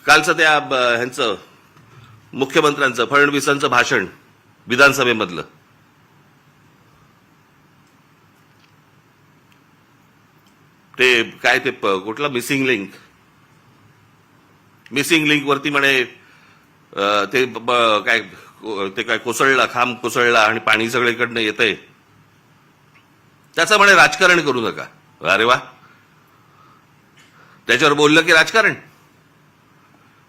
कालचं त्या ह्यांचं मुख्यमंत्र्यांचं फडणवीसांचं भाषण विधानसभेमधलं ते काय ते कुठला मिसिंग लिंक वरती म्हणे ते काय कोसळला, खांब कोसळला आणि पाणी सगळीकडनं येतंय, त्याचं म्हणे राजकारण करू नका. अरे वा, त्याच्यावर बोललं की राजकारण.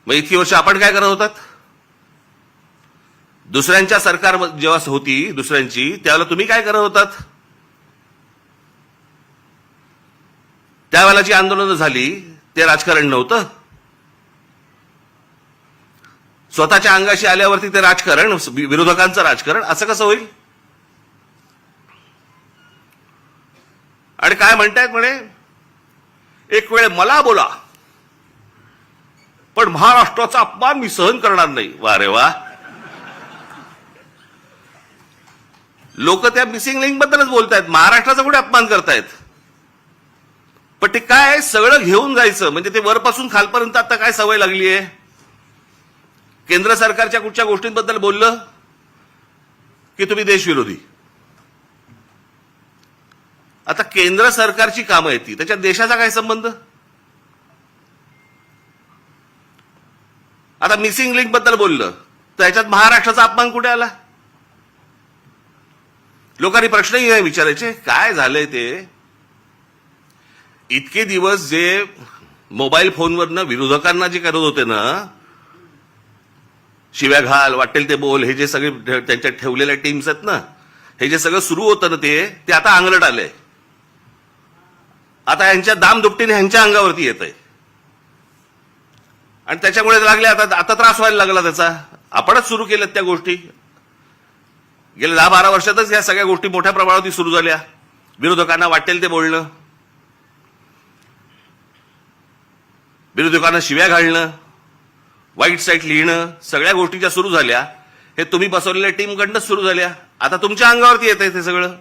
मग इतकी वर्ष आपण काय करत होतात? दुसऱ्यांच्या सरकार जेव्हा होती दुसऱ्यांची, त्यावेळेला तुम्ही काय करत होतात? त्यावेळेला जी आंदोलनं झाली ते राजकारण नव्हतं. स्वतःच्या अंगाशी आल्यावरती ते राजकारण, विरोधकांचं राजकारण, असं कसं होईल? आणि काय म्हणतायत म्हणे, एक वेळ मला बोला पण महाराष्ट्राचा अपमान मी सहन करणार नाही. वा रे वा, लोक त्या मिसिंग लिंक बद्दलच बोलतायत, महाराष्ट्राचा कुठे अपमान करतायत? पण ते काय सगळं घेऊन जायचं, म्हणजे ते वरपासून खालपर्यंत आता काय सवय लागली आहे. केंद्र सरकारच्या कुठच्या गोष्टींबद्दल बोललं की तुम्ही देशविरोधी. आता केंद्र सरकारची कामं येते, त्याच्यात देशाचा काय संबंध? आता मिसिंग लिंक बद्दल बोललं तर याच्यात महाराष्ट्राचा अपमान कुठे आला? लोकांनी प्रश्नही नाही विचारायचे, काय झालंय ते. इतके दिवस जे मोबाईल फोनवरनं विरोधकांना जे करत होते ना, शिव्या घाल, वाटेल ते बोल, हे जे सगळे त्यांच्या ठेवलेल्या टीम्स आहेत ना, हे जे सगळं सुरू होतं ना, ते आता अंगलट आलंय. आता यांच्या दामदुपटीने ह्यांच्या अंगावरती येत आहे आणि त्याच्यामुळे लागले आता त्रास व्हायला लागला त्याचा. आपणच सुरू केल्यात त्या गोष्टी. गेल्या 10-12 वर्षातच या सगळ्या गोष्टी मोठ्या प्रमाणावरती सुरू झाल्या. विरोधकांना वाटेल ते बोलणं, विरोधकांना शिव्या घालणं, वाईट साईट लिहिणं, सगळ्या गोष्टी सुरू झाल्या. हे तुम्ही बसवलेल्या टीमकडनंच सुरू झाल्या. आता तुमच्या अंगावरती येत आहे ते सगळं,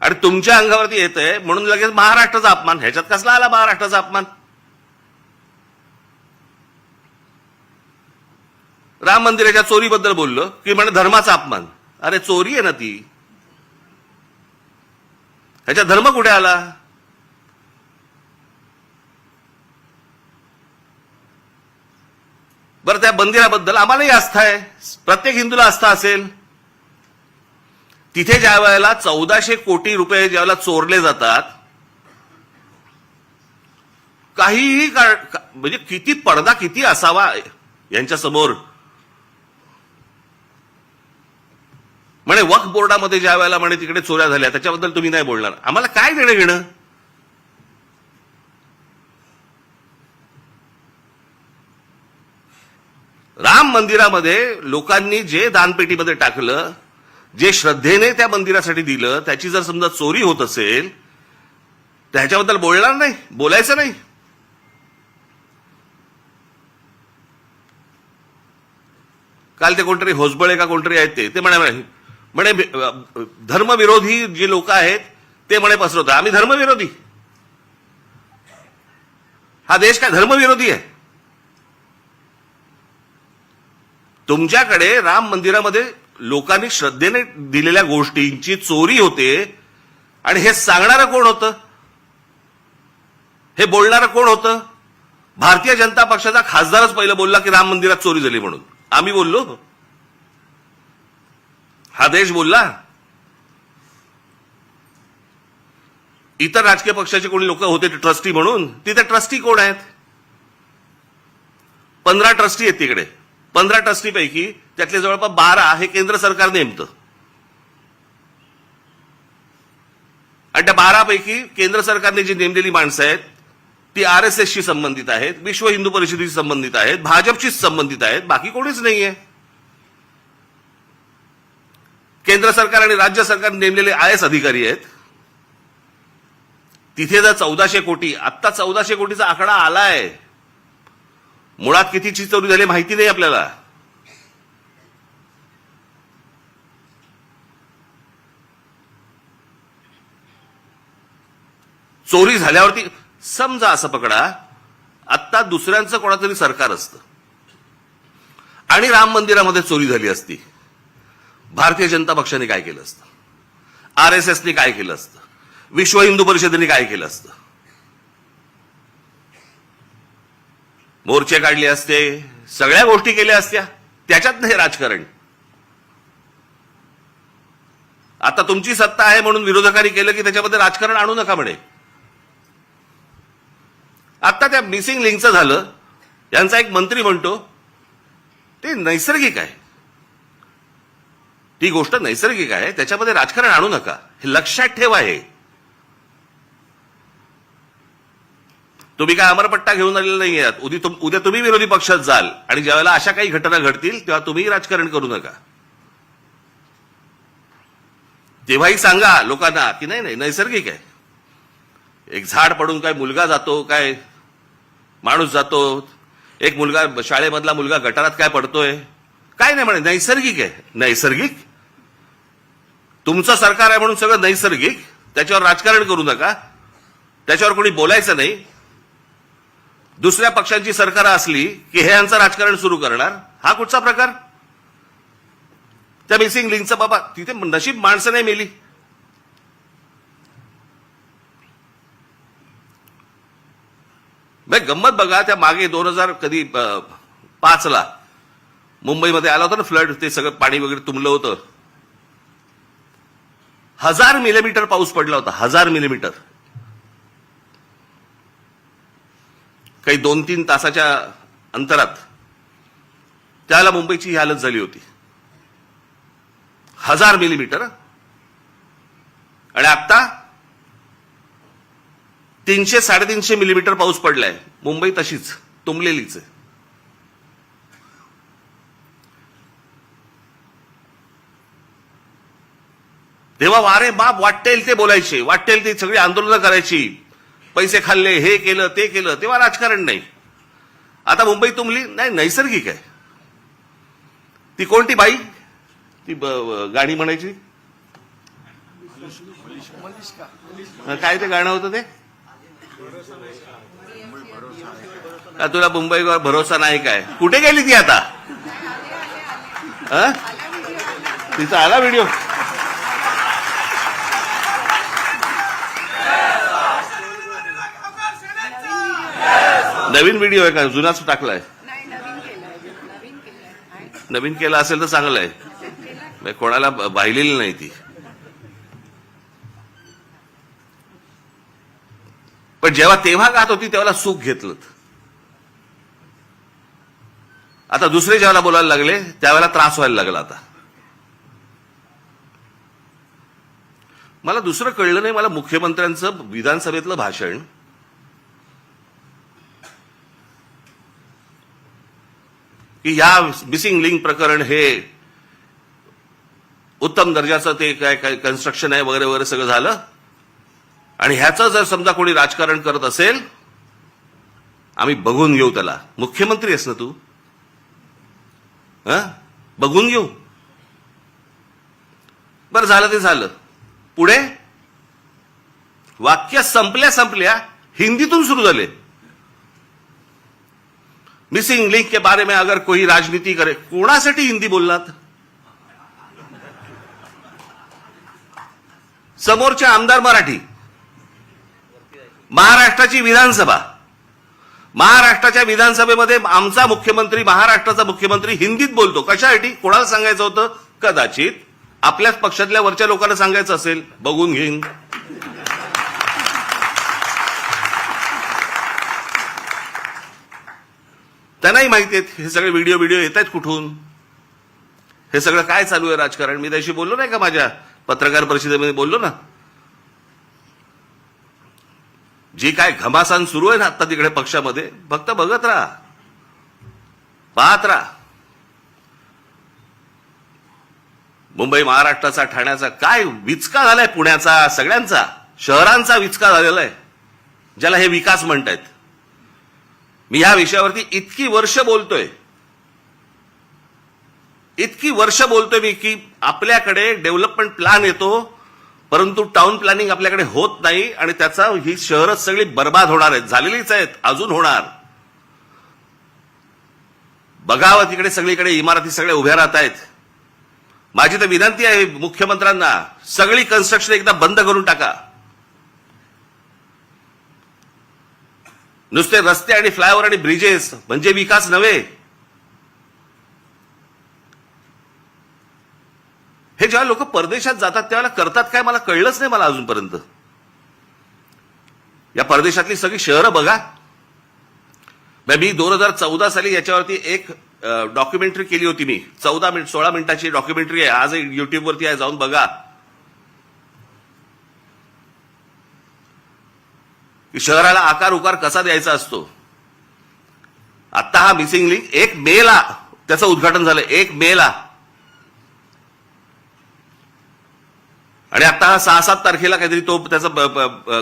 आणि तुमच्या अंगावरती येतंय म्हणून लगेच महाराष्ट्राचा अपमान. ह्याच्यात कसला आला महाराष्ट्राचा अपमान? राम मंदिराच्या चोरीबद्दल बोललो की म्हणे धर्माचा अपमान. अरे चोरी आहे ना ती, ह्याच्यात धर्म कुठे आला? बरं, त्या मंदिराबद्दल आम्हालाही आस्था आहे, प्रत्येक हिंदूला आस्था असेल. तिथे ज्या वेळेला 1400 कोटी रुपये ज्यावेळेला चोरले जातात, काहीही म्हणजे किती पडदा किती असावा यांच्या समोर. म्हणे वक्फ बोर्डामध्ये ज्या वेळेला म्हणे तिकडे चोऱ्या झाल्या त्याच्याबद्दल तुम्ही नाही बोलणार. आम्हाला काय देणं घेणं? राम मंदिरामध्ये लोकांनी जे दानपेटीमध्ये टाकलं, जे श्रद्धेने त्या मंदिरासाठी दिलं, त्याची जर समजा चोरी होत असेल तर ह्याच्याबद्दल बोलणार नाही, बोलायचं नाही. काल ते कोणतरी होसबळे का कोणतरी आहेत ते म्हणे धर्मविरोधी जे लोक आहेत ते म्हणे पसरवतात. आम्ही धर्मविरोधी? हा देश काय धर्मविरोधी आहे? तुमच्याकडे राम मंदिरामध्ये लोकांनी श्रद्धेने दिलेल्या गोष्टींची चोरी होते आणि हे सांगणारं कोण होतं? हे बोलणारं कोण होतं? भारतीय जनता पक्षाचा खासदारच पहिलं बोलला की राम मंदिरात चोरी झाली म्हणून. आम्ही बोललो? हा देश बोलला? इतर राजकीय पक्षाचे कोणी लोक होते ट्रस्टी म्हणून, तिथे ट्रस्टी कोण आहेत? 15 ट्रस्टी आहेत तिकडे. 15 ट्रस्टीपैकी त्यातले जवळपास 12 हे केंद्र सरकार नेमतं, आणि त्या 12 पैकी केंद्र सरकारने जी नेमलेली माणसं आहेत ती RSSशी संबंधित आहेत, विश्व हिंदू परिषदेशी संबंधित आहेत, भाजपशीच संबंधित आहेत, बाकी कोणीच नाहीये. केंद्र सरकार आणि राज्य सरकार नेमलेले IS अधिकारी आहेत. तिथे जर 1400 कोटी, आत्ता 1400 कोटीचा आकडा आलाय, मुळात कितीची चोरी झाली माहिती नाही आपल्याला. चोरी झाल्यावरती समजा असं पकडा आत्ता दुसऱ्यांचं कोणातरी सरकार असतं आणि राम मंदिरामध्ये चोरी झाली असती, भारतीय जनता पक्षाने काय केलं असतं, RSSने काय केलं असतं, विश्व हिंदू परिषदेने काय केलं असतं? मोर्चे काढले असते, सगळ्या गोष्टी केल्या असत्या. त्याच्यात नाही राजकारण. आता तुमची सत्ता आहे म्हणून विरोधकांनी केलं की त्याच्यामध्ये राजकारण आणू नका म्हणे. आता त्या मिसिंग लिंकचं झालं, यांचा एक मंत्री म्हणतो ते नैसर्गिक आहे, ती गोष्ट नैसर्गिक आहे, त्याच्यामध्ये राजकारण आणू नका, हे लक्षात ठेवा. हे तुम्ही काय अमरपट्टा घेऊन आलेला नाही आहात. उद्या तुम्ही विरोधी पक्षात जाल आणि ज्यावेळेला अशा काही घटना घडतील तेव्हा तुम्ही राजकारण करू नका. तेव्हाही सांगा लोकांना की नाही नाही नैसर्गिक आहे. एक झाड पडून काय मुलगा जातो, काय माणूस जातो, एक मुलगा शाळेमधला मुलगा गटारात काय पडतोय, काय नाही म्हणे, नैसर्गिक आहे. नैसर्गिक? तुमचं सरकार आहे म्हणून सगळं नैसर्गिक, त्याच्यावर राजकारण करू नका, त्याच्यावर कोणी बोलायचं नाही. दुसऱ्या पक्षांची सरकार असली की हे यांचं राजकारण सुरू करणार, हा कुठचा प्रकार? त्या मिसिंग लिंकचं बाबा तिथे नशीब माणसं नाही मेली. गंमत बघा, त्या मागे 2005 मुंबईमध्ये आला होता ना फ्लड, ते सगळं पाणी वगैरे तुंबलं होतं. 1000 मिलीमीटर पाऊस पडला होता, 1000 मिलीमीटर. काही 2-3 तासाच्या अंतरात त्याला मुंबईची ही हालत झाली होती. 1000 मिलीमीटर. आणि आता 300-350 मिलीमीटर पाऊस पडलाय. मुंबई तशीच तुंबलेलीच आहे. तेव्हा वारे बाप वाटेल ते बोलायचे, वाटेल ते सगळी आंदोलनं करायची, पैसे खाल्ले, हे केलं ते केलं, तेव्हा राजकारण नाही. आता मुंबई तुंबली नाही, नैसर्गिक आहे. ती कोणती बाई ती गाणी म्हणायची, काय ते गाणं होतं ते, तुला मुंबईवर भरोसा नाही काय, कुठे गेली ती आता? तिचा आला व्हिडिओ. नवीन व्हिडिओ आहे का, जुनाच टाकलाय? नवीन केला असेल तर चांगलं आहे, कोणाला पाहिलेली नाही ती. पण तेव्हा गात होती तेव्हा सुख घेतलं. आता दुसरे जेव्हा बोलायला लागले त्यावेळेला त्रास व्हायला लागला. आता मला दुसरं कळलं नाही, मला मुख्यमंत्र्यांचं विधानसभेतलं भाषण की ह्या मिसिंग लिंक प्रकरण हे उत्तम दर्जाचं ते काय काय कन्स्ट्रक्शन आहे वगैरे वगैरे सगळं झालं, आणि ह्याचं जर समजा कोणी राजकारण करत असेल आम्ही बघून घेऊ त्याला. मुख्यमंत्री आहेस ना तू, बघून घेऊ. बरं झालं ते झालं. पुढे वाक्य संपल्या हिंदीतून सुरू झाले. मिसिंग लिंक के बारे में अगर कोई राजनीति करे, कोणासाठी हिंदी बोलणार? समोरचे आमदार मराठी, महाराष्ट्राची विधानसभा, महाराष्ट्राच्या विधानसभेमध्ये आमचा मुख्यमंत्री, महाराष्ट्राचा मुख्यमंत्री हिंदीत बोलतो. कशासाठी? कोणाला सांगायचं होतं? कदाचित आपल्याच पक्षातल्या वरच्या लोकांना सांगायचं असेल, बघून घेईन. त्यांनाही माहिती आहेत हे सगळे व्हिडिओ येत आहेत कुठून, हे सगळं काय चालू आहे राजकारण. मी त्याशी बोललो नाही का, माझ्या पत्रकार परिषदेमध्ये बोललो ना. जी काय घमासान सुरू आहे ना आता तिकडे पक्षामध्ये, फक्त बघत राहा, पाहत राहा. मुंबई महाराष्ट्राचा, ठाण्याचा काय विचका झालाय, पुण्याचा, सगळ्यांचा शहरांचा विचका झालेला आहे, ज्याला हे विकास म्हणतायत. मी ह्या विषयावरती इतकी वर्ष बोलतोय मी की आपल्याकडे डेव्हलपमेंट प्लॅन येतो परंतु टाउन प्लॅनिंग आपल्याकडे होत नाही, आणि त्याचा ही शहरच सगळी बर्बाद होणार आहेत, झालेलीच आहेत, अजून होणार. बघावं तिकडे सगळीकडे इमारती सगळ्या उभ्या राहत आहेत. माझी तर विनंती आहे मुख्यमंत्र्यांना, सगळी कन्स्ट्रक्शन एकदा बंद करून टाका. नुसते रस्ते आणि फ्लायओव्हर आणि ब्रिजेस म्हणजे विकास नव्हे. हे जेव्हा लोक परदेशात जातात त्यावेळेला करतात काय मला कळलंच नाही मला अजूनपर्यंत. या परदेशातली सगळी शहरं बघा. मी 2014 साली याच्यावरती एक डॉक्युमेंटरी केली होती. मी 16 मिनिटाची डॉक्युमेंटरी आहे, आज युट्यूबवरती आहे, जाऊन बघा. की शहराला आकार उकार कसा द्यायचा असतो. आता हा मिसिंग लिंक 1 मेला त्याचं उद्घाटन झालं, 1 मेला. आणि आता हा 6-7 तारखेला काहीतरी तो त्याचा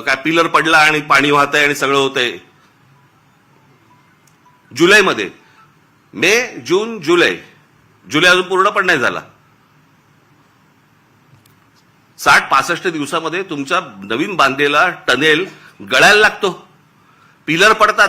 काय पिलर पडला आणि पाणी वाहतंय आणि सगळं होतंय. जुलैमध्ये मे, जून, जुलै अजून पूर्ण पण नाही झाला. 60-65 दिवसामध्ये तुमचा नवीन बांधलेला टनेल गळायला लागतो, पिलर पडतात.